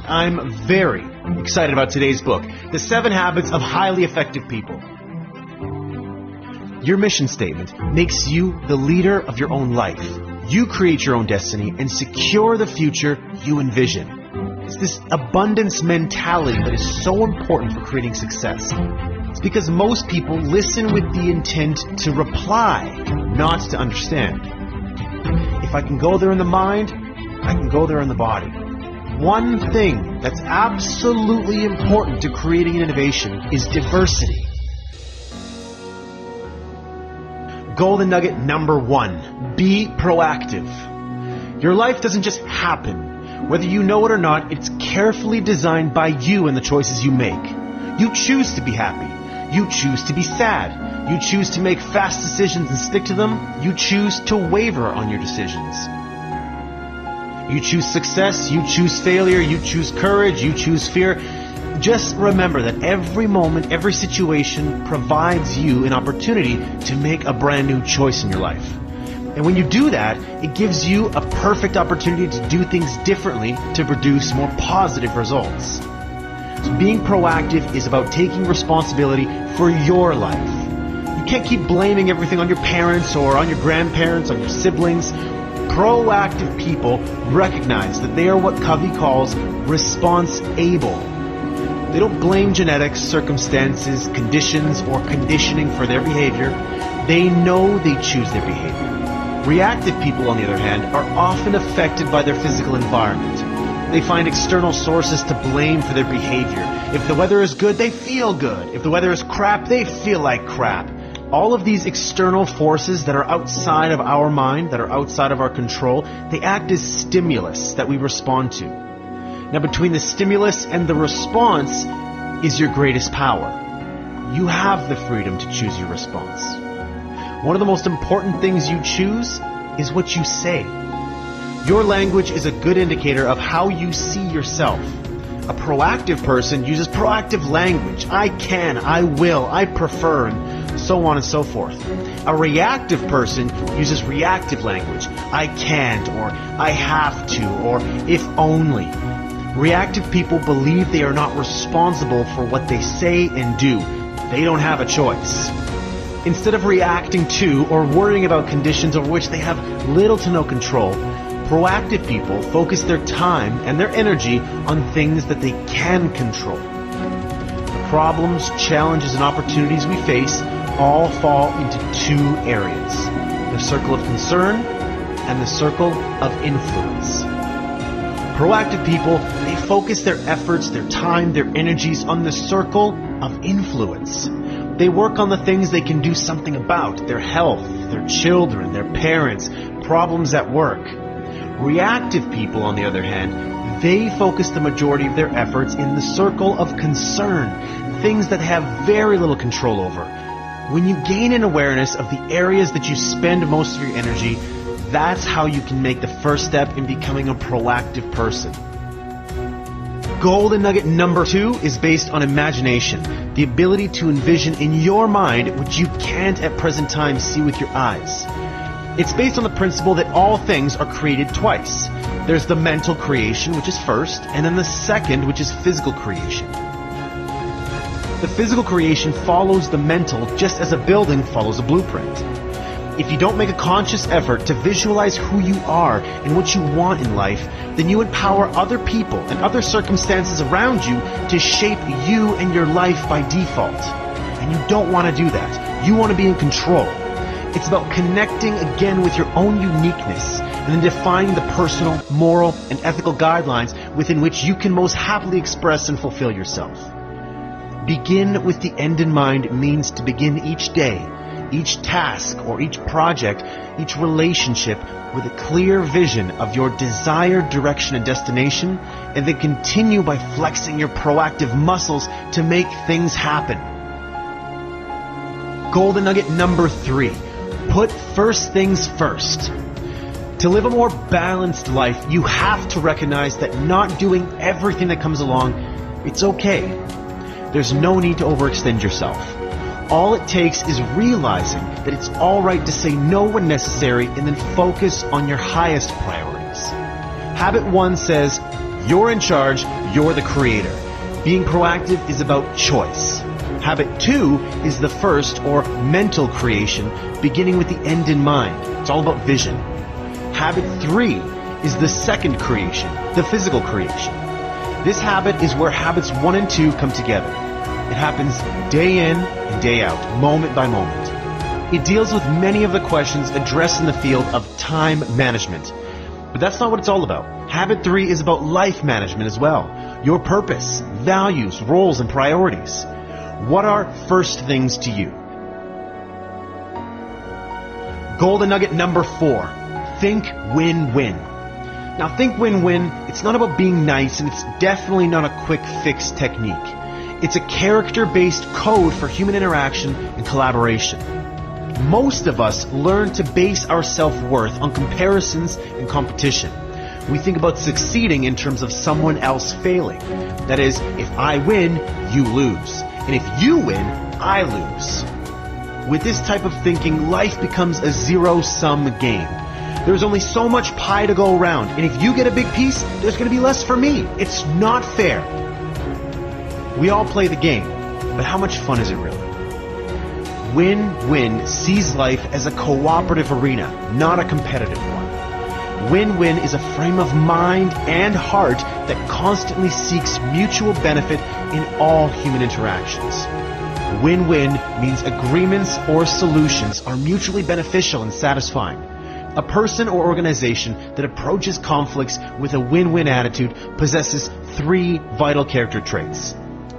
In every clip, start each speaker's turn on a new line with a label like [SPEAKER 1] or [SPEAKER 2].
[SPEAKER 1] I'm very excited about today's book, The 7 Habits of Highly Effective People. Your mission statement makes you the leader of your own life. You create your own destiny and secure the future you envision. It's this abundance mentality that is so important for creating success. It's because most people listen with the intent to reply, not to understand. If I can go there in the mind, I can go there in the body. One thing that's absolutely important to creating an innovation is diversity. Golden nugget number 1, be proactive. Your life doesn't just happen. Whether you know it or not, it's carefully designed by you and the choices you make. You choose to be happy. You choose to be sad. You choose to make fast decisions and stick to them. You choose to waver on your decisions. You choose success. You choose failure. You choose courage. You choose fear. Just remember that every moment, every situation provides you an opportunity to make a brand new choice in your life. And when you do that, it gives you a perfect opportunity to do things differently to produce more positive results. So being proactive is about taking responsibility for your life. You can't keep blaming everything on your parents or on your grandparents, on your siblings. Proactive people recognize that they are what Covey calls response-able. They don't blame genetics, circumstances, conditions, or conditioning for their behavior. They know they choose their behavior. Reactive people, on the other hand, are often affected by their physical environment. They find external sources to blame for their behavior. If the weather is good, they feel good. If the weather is crap, they feel like crap. All of these external forces that are outside of our mind, that are outside of our control, they act as stimulus that we respond to. Now, between the stimulus and the response is your greatest power. You have the freedom to choose your response. One of the most important things you choose is what you say. Your language is a good indicator of how you see yourself. A proactive person uses proactive language. I can, I will, I prefer, and so on and so forth. A reactive person uses reactive language. I can't, or I have to, or if only. Reactive people believe they are not responsible for what they say and do. They don't have a choice. Instead of reacting to or worrying about conditions over which they have little to no control, proactive people focus their time and their energy on things that they can control. The problems, challenges, and opportunities we face all fall into 2 areas: the circle of concern and the circle of influence. Proactive people, they focus their efforts, their time, their energies on the circle of influence. They work on the things they can do something about: their health, their children, their parents, problems at work. Reactive people, on the other hand, they focus the majority of their efforts in the circle of concern, things that have very little control over. When you gain an awareness of the areas that you spend most of your energy, that's how you can make the first step in becoming a proactive person. Golden nugget number 2 is based on imagination, the ability to envision in your mind what you can't at present time see with your eyes. It's based on the principle that all things are created twice. There's the mental creation, which is first, and then the second, which is physical creation. The physical creation follows the mental just as a building follows a blueprint. If you don't make a conscious effort to visualize who you are and what you want in life, then you empower other people and other circumstances around you to shape you and your life by default. And you don't want to do that. You want to be in control. It's about connecting again with your own uniqueness and then defining the personal, moral, and ethical guidelines within which you can most happily express and fulfill yourself. Begin with the end in mind means to begin each day, each task or each project, each relationship with a clear vision of your desired direction and destination, and then continue by flexing your proactive muscles to make things happen. Golden nugget number 3. Put first things first. To live a more balanced life, you have to recognize that not doing everything that comes along, it's okay. There's no need to overextend yourself. All it takes is realizing that it's all right to say no when necessary and then focus on your highest priorities. Habit 1 says, You're in charge, you're the creator. Being proactive is about choice. Habit 2 is the first, or mental creation, beginning with the end in mind. It's all about vision. Habit 3 is the second creation, the physical creation. This habit is where habits 1 and 2 come together. It happens day in and day out, moment by moment. It deals with many of the questions addressed in the field of time management. But that's not what it's all about. Habit 3 is about life management as well. Your purpose, values, roles, and priorities. What are first things to you? Golden nugget number 4. Think win-win. Now, think win-win, it's not about being nice, and it's definitely not a quick fix technique. It's a character-based code for human interaction and collaboration. Most of us learn to base our self-worth on comparisons and competition. We think about succeeding in terms of someone else failing. That is, if I win, you lose. And if you win, I lose. With this type of thinking, life becomes a zero-sum game. There's only so much pie to go around, and if you get a big piece, there's going to be less for me. It's not fair. We all play the game, but how much fun is it really? Win-win sees life as a cooperative arena, not a competitive one. Win-win is a frame of mind and heart that constantly seeks mutual benefit in all human interactions. Win-win means agreements or solutions are mutually beneficial and satisfying. A person or organization that approaches conflicts with a win-win attitude possesses 3 vital character traits.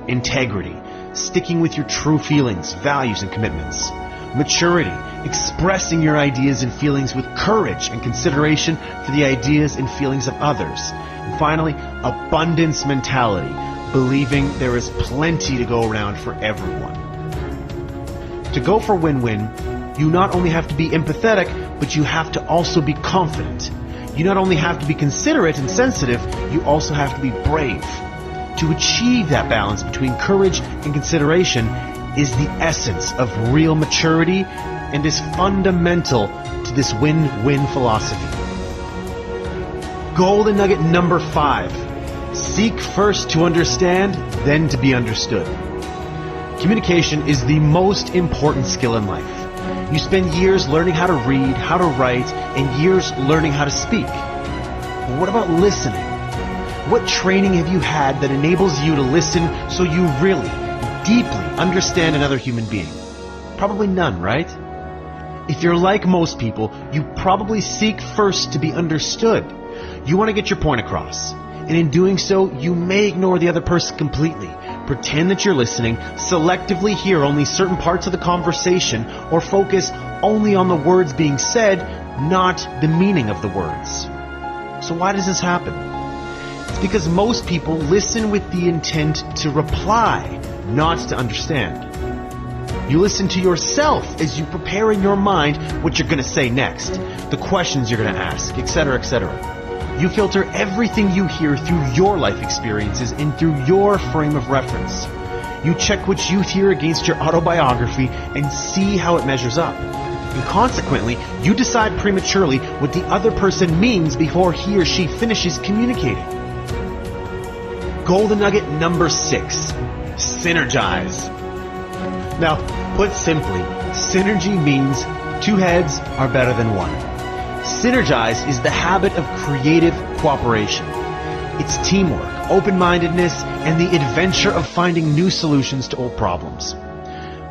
[SPEAKER 1] Integrity, sticking with your true feelings, values, and commitments. Maturity, expressing your ideas and feelings with courage and consideration for the ideas and feelings of others. And finally, abundance mentality, believing there is plenty to go around for everyone. To go for win-win, you not only have to be empathetic, but you have to also be confident. You not only have to be considerate and sensitive, you also have to be brave. To achieve that balance between courage and consideration is the essence of real maturity and is fundamental to this win-win philosophy. Golden nugget number 5. Seek first to understand, then to be understood. Communication is the most important skill in life. You spend years learning how to read, how to write, and years learning how to speak. But what about listening? What training have you had that enables you to listen so you really, deeply understand another human being? Probably none, right? If you're like most people, you probably seek first to be understood. You want to get your point across. And in doing so, you may ignore the other person completely. Pretend that you're listening, selectively hear only certain parts of the conversation, or focus only on the words being said, not the meaning of the words. So why does this happen? It's because most people listen with the intent to reply, not to understand. You listen to yourself as you prepare in your mind what you're going to say next, the questions you're going to ask, etc., etc. You filter everything you hear through your life experiences and through your frame of reference. You check what you hear against your autobiography and see how it measures up. And consequently, you decide prematurely what the other person means before he or she finishes communicating. Golden nugget number 6. Synergize. Now, put simply, synergy means 2 heads are better than 1. Synergize is the habit of creative cooperation. It's teamwork, open-mindedness, and the adventure of finding new solutions to old problems.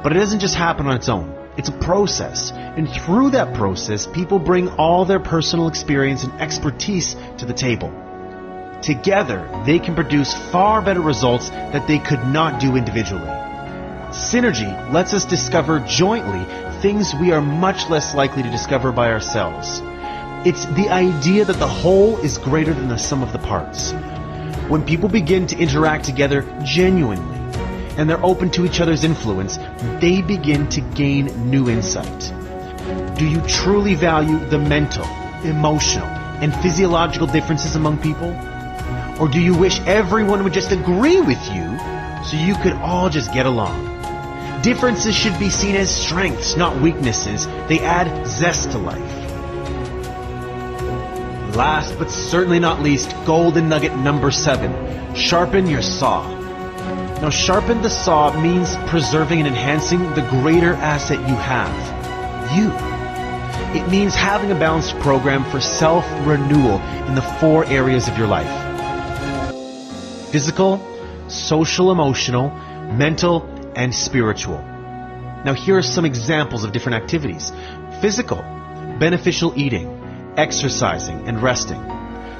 [SPEAKER 1] But it doesn't just happen on its own. It's a process. And through that process, people bring all their personal experience and expertise to the table. Together, they can produce far better results that they could not do individually. Synergy lets us discover jointly things we are much less likely to discover by ourselves. It's the idea that the whole is greater than the sum of the parts. When people begin to interact together genuinely, and they're open to each other's influence, they begin to gain new insight. Do you truly value the mental, emotional, and physiological differences among people? Or do you wish everyone would just agree with you so you could all just get along? Differences should be seen as strengths, not weaknesses. They add zest to life. Last but certainly not least, golden nugget number 7. Sharpen your saw. Now, sharpen the saw means preserving and enhancing the greater asset you have. You. It means having a balanced program for self-renewal in the 4 areas of your life. Physical, social, emotional, mental, and spiritual. Now, here are some examples of different activities. Physical, beneficial eating, exercising and resting.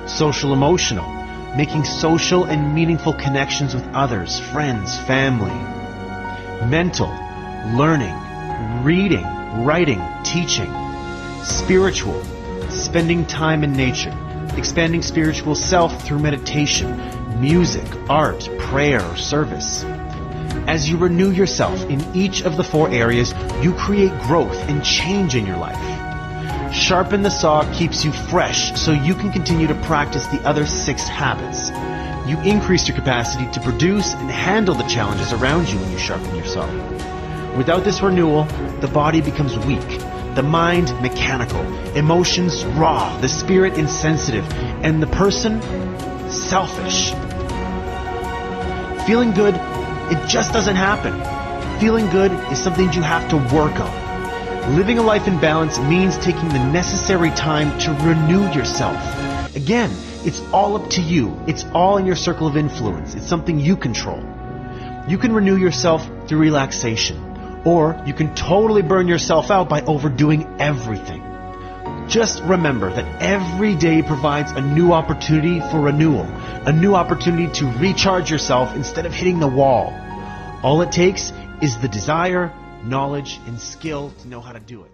[SPEAKER 1] Social emotional, making social and meaningful connections with others, friends, family. Mental, learning, reading, writing, teaching. Spiritual, spending time in nature, expanding spiritual self through meditation, music, art, prayer, or service. As you renew yourself in each of the 4 areas, you create growth and change in your life. Sharpen the saw keeps you fresh so you can continue to practice the other 6 habits. You increase your capacity to produce and handle the challenges around you when you sharpen your saw. Without this renewal, the body becomes weak, the mind mechanical, emotions raw, the spirit insensitive, and the person selfish. Feeling good, it just doesn't happen. Feeling good is something you have to work on. Living a life in balance means taking the necessary time to renew yourself. Again, it's all up to you. It's all in your circle of influence. It's something you control. You can renew yourself through relaxation, or you can totally burn yourself out by overdoing everything. Just remember that every day provides a new opportunity for renewal, a new opportunity to recharge yourself instead of hitting the wall. All it takes is the desire, knowledge, and skill to know how to do it.